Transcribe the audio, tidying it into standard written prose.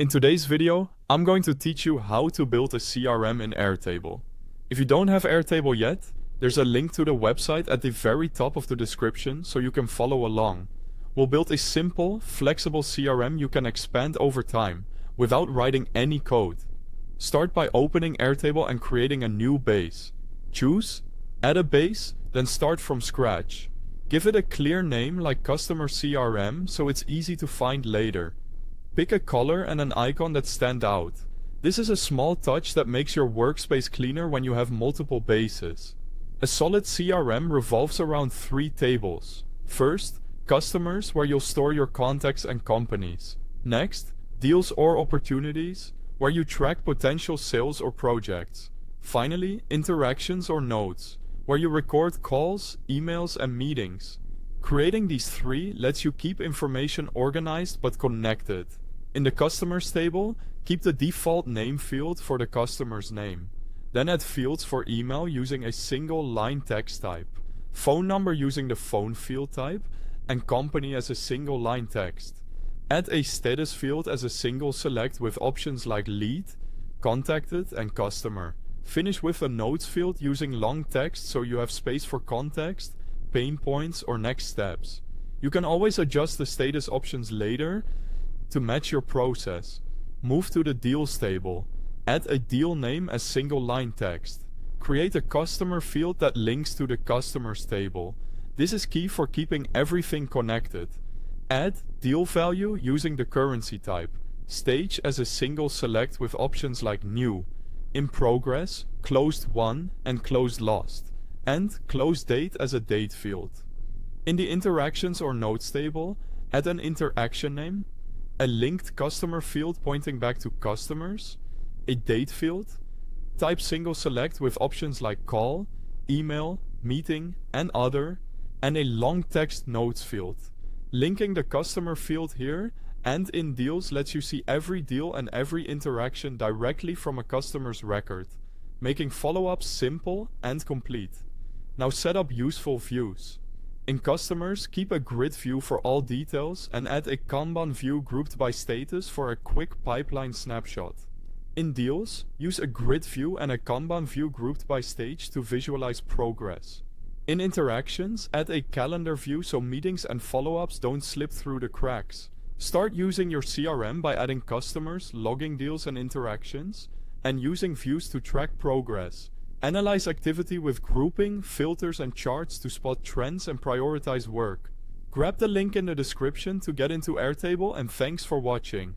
In today's video, I'm going to teach you how to build a CRM in Airtable. If you don't have Airtable yet, there's a link to the website at the very top of the description so you can follow along. We'll build a simple, flexible CRM you can expand over time without writing any code. Start by opening Airtable and creating a new base. Choose, add a base, then start from scratch. Give it a clear name like Customer CRM so it's easy to find later. Pick a color and an icon that stand out. This is a small touch that makes your workspace cleaner when you have multiple bases. A solid CRM revolves around 3 tables. First, customers, where you'll store your contacts and companies. Next, deals or opportunities, where you track potential sales or projects. Finally, interactions or notes, where you record calls, emails, and meetings. Creating these 3 lets you keep information organized but connected. In the Customers table, keep the default name field for the customer's name. Then add fields for email using a single line text type, phone number using the phone field type, and company as a single line text. Add a status field as a single select with options like lead, contacted, and customer. Finish with a notes field using long text so you have space for context, pain points, or next steps. You can always adjust the status options later to match your process. Move to the deals table. Add a deal name as single line text. Create a customer field that links to the customers table. This is key for keeping everything connected. Add deal value using the currency type. Stage as a single select with options like new, in progress, closed won, and closed lost, and close date as a date field. In the interactions or notes table, add an interaction name, a linked customer field pointing back to customers, a date field, type single select with options like call, email, meeting, and other, and a long text notes field. Linking the customer field here and in deals lets you see every deal and every interaction directly from a customer's record, making follow-ups simple and complete. Now set up useful views. In customers, keep a grid view for all details and add a Kanban view grouped by status for a quick pipeline snapshot. In deals, use a grid view and a Kanban view grouped by stage to visualize progress. In interactions, add a calendar view so meetings and follow-ups don't slip through the cracks. Start using your CRM by adding customers, logging deals and interactions, and using views to track progress. Analyze activity with grouping, filters, and charts to spot trends and prioritize work. Grab the link in the description to get into Airtable, and thanks for watching.